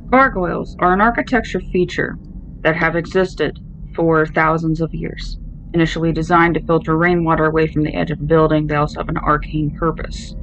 Gargoyles are an architecture feature that have existed for thousands of years. Initially designed to filter rainwater away from the edge of a building, they also have an arcane purpose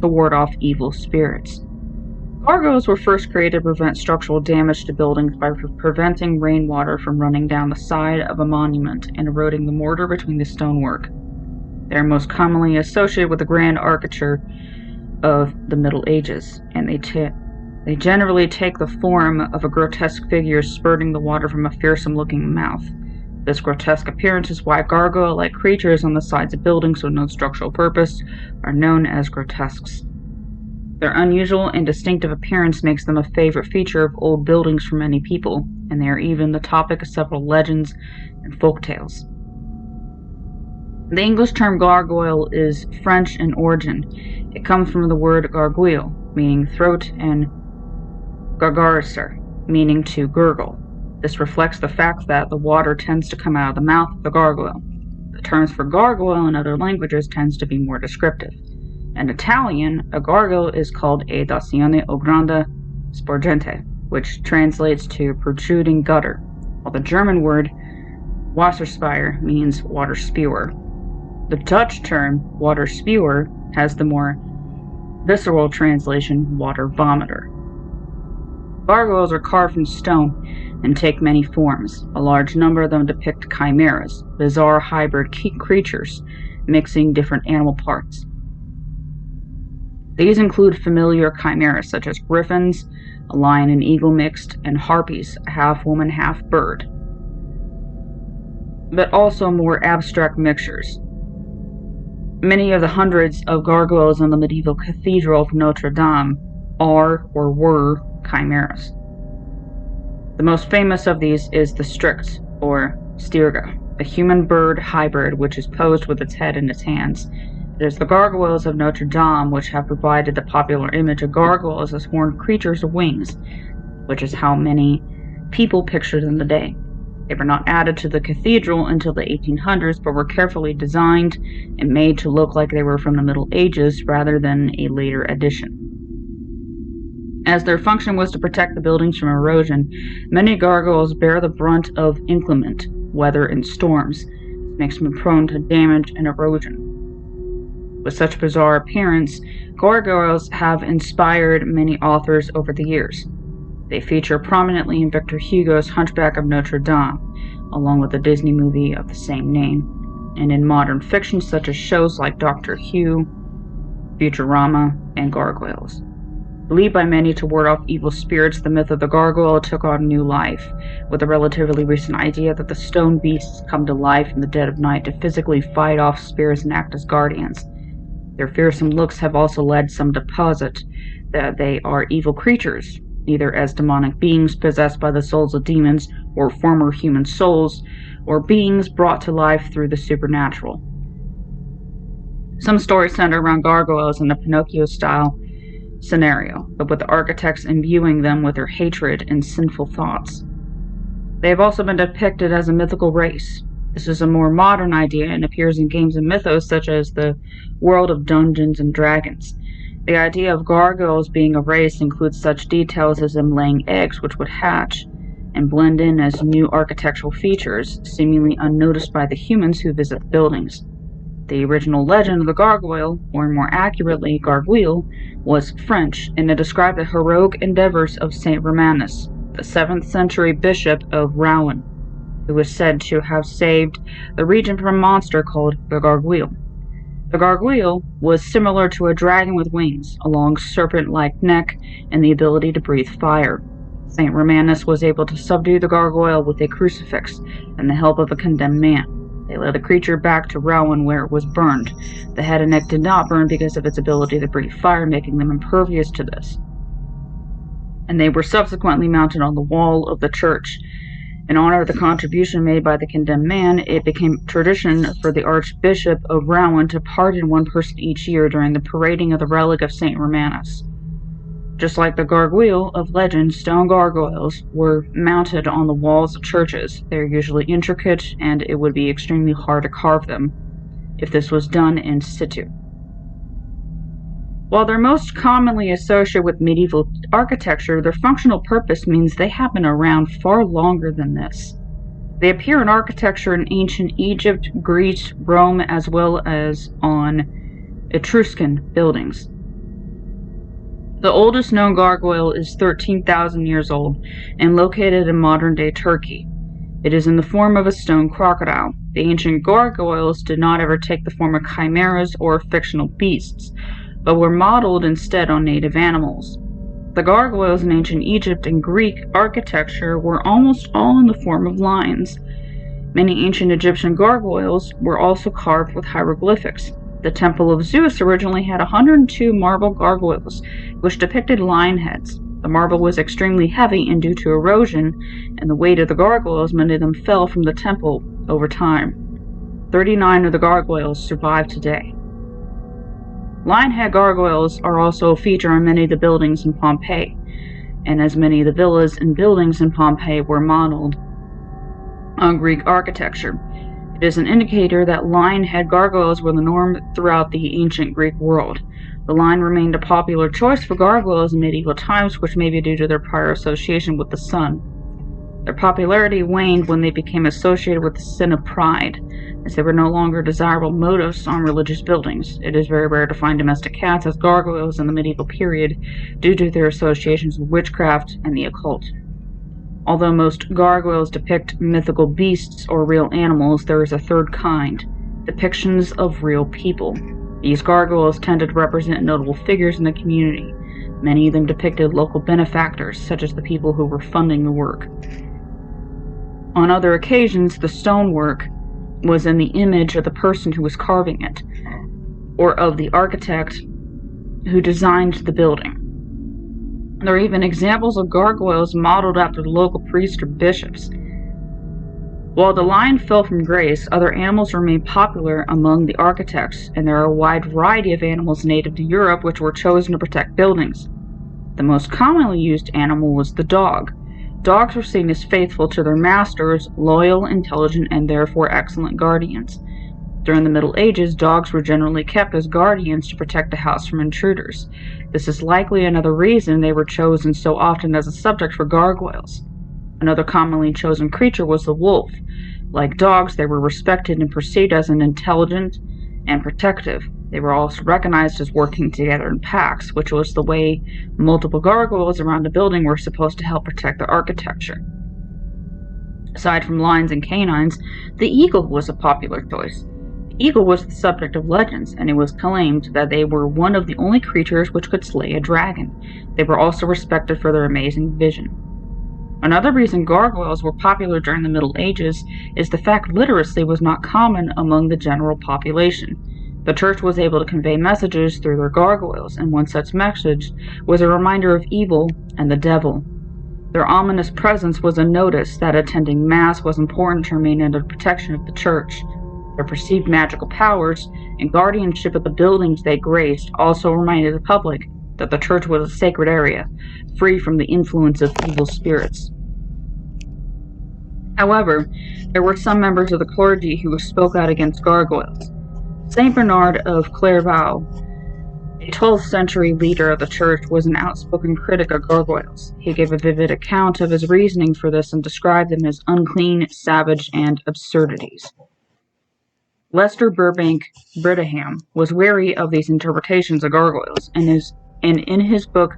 to ward off evil spirits. Gargoyles were first created to prevent structural damage to buildings by preventing rainwater from running down the side of a monument and eroding the mortar between the stonework. They are most commonly associated with the grand architecture of the Middle Ages, and they generally take the form of a grotesque figure spurting the water from a fearsome-looking mouth. This grotesque appearance is why gargoyle-like creatures on the sides of buildings with no structural purpose are known as grotesques. Their unusual and distinctive appearance makes them a favorite feature of old buildings for many people, and they are even the topic of several legends and folktales. The English term gargoyle is French in origin. It comes from the word gargouille, meaning throat, and gargarisser, meaning to gurgle. This reflects the fact that the water tends to come out of the mouth of the gargoyle. The terms for gargoyle in other languages tends to be more descriptive. In Italian, a gargoyle is called a dazione o grande sporgente, which translates to protruding gutter, while the German word Wasserspeier means water spewer. The Dutch term water spewer has the more visceral translation water vomiter. Gargoyles are carved from stone and take many forms. A large number of them depict chimeras, bizarre hybrid creatures mixing different animal parts. These include familiar chimeras such as griffins, a lion and eagle mixed, and harpies, a half-woman, half-bird, but also more abstract mixtures. Many of the hundreds of gargoyles in the medieval Cathedral of Notre Dame are or were chimeras. The most famous of these is the Strix, or Stirga, a human-bird hybrid which is posed with its head in its hands. It is the gargoyles of Notre Dame which have provided the popular image of gargoyles as horned creatures with wings, which is how many people pictured them today. They were not added to the cathedral until the 1800s, but were carefully designed and made to look like they were from the Middle Ages rather than a later addition. As their function was to protect the buildings from erosion, many gargoyles bear the brunt of inclement weather and storms. This makes them prone to damage and erosion. With such bizarre appearance, gargoyles have inspired many authors over the years. They feature prominently in Victor Hugo's Hunchback of Notre Dame, along with the Disney movie of the same name, and in modern fiction such as shows like Doctor Who, Futurama, and Gargoyles. Believed by many to ward off evil spirits, the myth of the gargoyle took on new life, with the relatively recent idea that the stone beasts come to life in the dead of night to physically fight off spirits and act as guardians. Their fearsome looks have also led some to posit that they are evil creatures, either as demonic beings possessed by the souls of demons, or former human souls, or beings brought to life through the supernatural. Some stories center around gargoyles in the Pinocchio-style scenario, but with the architects imbuing them with their hatred and sinful thoughts. They have also been depicted as a mythical race. This is a more modern idea and appears in games and mythos such as the world of Dungeons and Dragons. The idea of gargoyles being a race includes such details as them laying eggs which would hatch and blend in as new architectural features, seemingly unnoticed by the humans who visit the buildings. The original legend of the gargoyle, or more accurately gargoyle, was French, and it described the heroic endeavors of Saint Romanus, the 7th century bishop of Rouen, who was said to have saved the region from a monster called the gargoyle. The gargoyle was similar to a dragon with wings, a long serpent-like neck, and the ability to breathe fire. Saint Romanus was able to subdue the gargoyle with a crucifix and the help of a condemned man. They led the creature back to Rouen where it was burned. The head and neck did not burn because of its ability to breathe fire, making them impervious to this. And they were subsequently mounted on the wall of the church. In honor of the contribution made by the condemned man, it became tradition for the Archbishop of Rouen to pardon one person each year during the parading of the relic of Saint Romanus. Just like the gargoyle of legend, stone gargoyles were mounted on the walls of churches. They are usually intricate, and it would be extremely hard to carve them if this was done in situ. While they're most commonly associated with medieval architecture, their functional purpose means they have been around far longer than this. They appear in architecture in ancient Egypt, Greece, Rome, as well as on Etruscan buildings. The oldest known gargoyle is 13,000 years old and located in modern-day Turkey. It is in the form of a stone crocodile. The ancient gargoyles did not ever take the form of chimeras or fictional beasts, but were modeled instead on native animals. The gargoyles in ancient Egypt and Greek architecture were almost all in the form of lions. Many ancient Egyptian gargoyles were also carved with hieroglyphics. The Temple of Zeus originally had 102 marble gargoyles, which depicted lion heads. The marble was extremely heavy, and due to erosion and the weight of the gargoyles, many of them fell from the temple over time. 39 of the gargoyles survive today. Lion-head gargoyles are also a feature on many of the buildings in Pompeii, and as many of the villas and buildings in Pompeii were modeled on Greek architecture, it is an indicator that lion-head gargoyles were the norm throughout the ancient Greek world. The lion remained a popular choice for gargoyles in medieval times, which may be due to their prior association with the sun. Their popularity waned when they became associated with the sin of pride, as they were no longer desirable motifs on religious buildings. It is very rare to find domestic cats as gargoyles in the medieval period due to their associations with witchcraft and the occult. Although most gargoyles depict mythical beasts or real animals, there is a third kind, depictions of real people. These gargoyles tended to represent notable figures in the community. Many of them depicted local benefactors, such as the people who were funding the work. On other occasions, the stonework was in the image of the person who was carving it, or of the architect who designed the building. There are even examples of gargoyles modeled after the local priests or bishops. While the lion fell from grace, other animals remained popular among the architects, and there are a wide variety of animals native to Europe which were chosen to protect buildings. The most commonly used animal was the dog. Dogs were seen as faithful to their masters, loyal, intelligent, and therefore excellent guardians. During the Middle Ages, dogs were generally kept as guardians to protect the house from intruders. This is likely another reason they were chosen so often as a subject for gargoyles. Another commonly chosen creature was the wolf. Like dogs, they were respected and perceived as an intelligent and protective. They were also recognized as working together in packs, which was the way multiple gargoyles around a building were supposed to help protect the architecture. Aside from lions and canines, the eagle was a popular choice. The eagle was the subject of legends, and it was claimed that they were one of the only creatures which could slay a dragon. They were also respected for their amazing vision. Another reason gargoyles were popular during the Middle Ages is the fact literacy was not common among the general population. The church was able to convey messages through their gargoyles, and one such message was a reminder of evil and the devil. Their ominous presence was a notice that attending Mass was important to remain under the protection of the church. Their perceived magical powers and guardianship of the buildings they graced also reminded the public that the church was a sacred area, free from the influence of evil spirits. However, there were some members of the clergy who spoke out against gargoyles. Saint Bernard of Clairvaux, a 12th century leader of the church, was an outspoken critic of gargoyles. He gave a vivid account of his reasoning for this and described them as unclean, savage, and absurdities. Lester Burbank Brittingham was wary of these interpretations of gargoyles, and in his book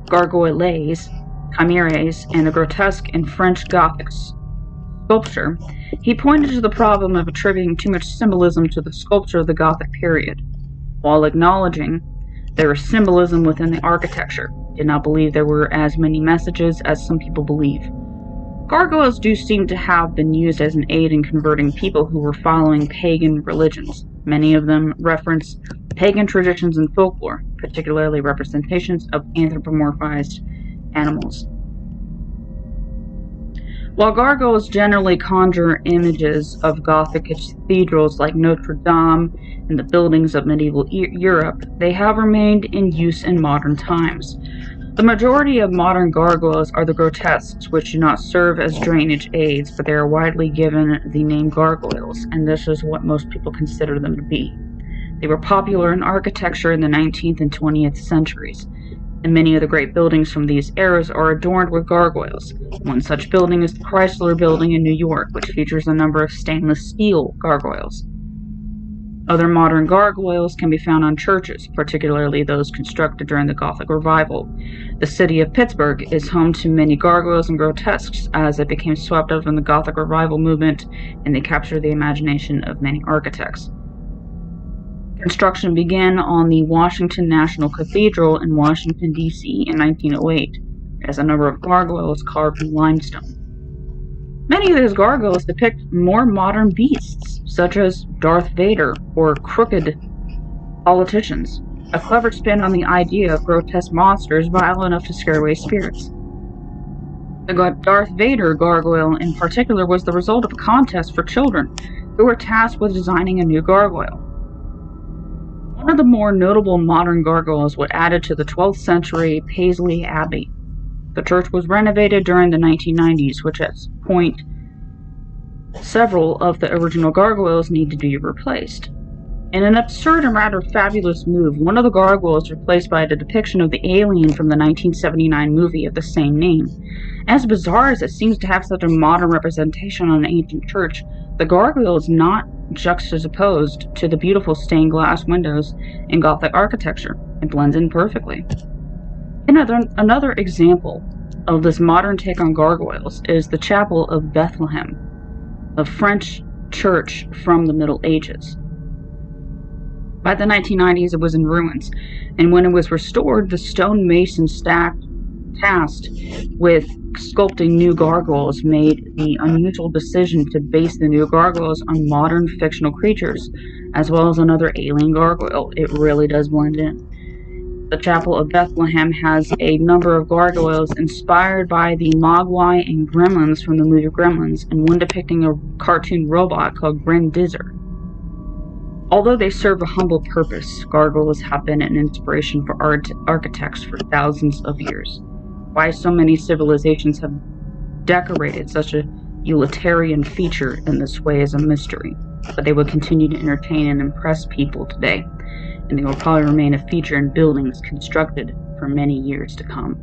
Gargoyles, Chimeras, and the Grotesque in French Gothic Sculpture, he pointed to the problem of attributing too much symbolism to the sculpture of the Gothic period. While acknowledging there was symbolism within the architecture, he did not believe there were as many messages as some people believe. Gargoyles do seem to have been used as an aid in converting people who were following pagan religions. Many of them reference pagan traditions and folklore, particularly representations of anthropomorphized animals. While gargoyles generally conjure images of Gothic cathedrals like Notre Dame and the buildings of medieval Europe, they have remained in use in modern times. The majority of modern gargoyles are the grotesques, which do not serve as drainage aids, but they are widely given the name gargoyles, and this is what most people consider them to be. They were popular in architecture in the 19th and 20th centuries, and many of the great buildings from these eras are adorned with gargoyles. One such building is the Chrysler Building in New York, which features a number of stainless steel gargoyles. Other modern gargoyles can be found on churches, particularly those constructed during the Gothic Revival. The city of Pittsburgh is home to many gargoyles and grotesques as it became swept up in the Gothic Revival movement, and they captured the imagination of many architects. Construction began on the Washington National Cathedral in Washington, D.C. in 1908, as a number of gargoyles carved in limestone. Many of these gargoyles depict more modern beasts, such as Darth Vader or crooked politicians, a clever spin on the idea of grotesque monsters vile enough to scare away spirits. The Darth Vader gargoyle in particular was the result of a contest for children who were tasked with designing a new gargoyle. One of the more notable modern gargoyles was added to the 12th century Paisley Abbey. The church was renovated during the 1990s, which at this point several of the original gargoyles needed to be replaced. In an absurd and rather fabulous move, one of the gargoyles was replaced by a depiction of the alien from the 1979 movie of the same name. As bizarre as it seems to have such a modern representation on an ancient church, the gargoyle is not juxtaposed to the beautiful stained glass windows in Gothic architecture. It blends in perfectly. Another example of this modern take on gargoyles is the Chapel of Bethlehem, a French church from the Middle Ages. By the 1990s, it was in ruins, and when it was restored, the stonemasons tasked with sculpting new gargoyles made the unusual decision to base the new gargoyles on modern fictional creatures, as well as another alien gargoyle. It really does blend in. The Chapel of Bethlehem has a number of gargoyles inspired by the Mogwai and Gremlins from the movie Gremlins, and one depicting a cartoon robot called Grim Dizzer. Although they serve a humble purpose, gargoyles have been an inspiration for architects for thousands of years. Why so many civilizations have decorated such a utilitarian feature in this way is a mystery, but they will continue to entertain and impress people today, and they will probably remain a feature in buildings constructed for many years to come.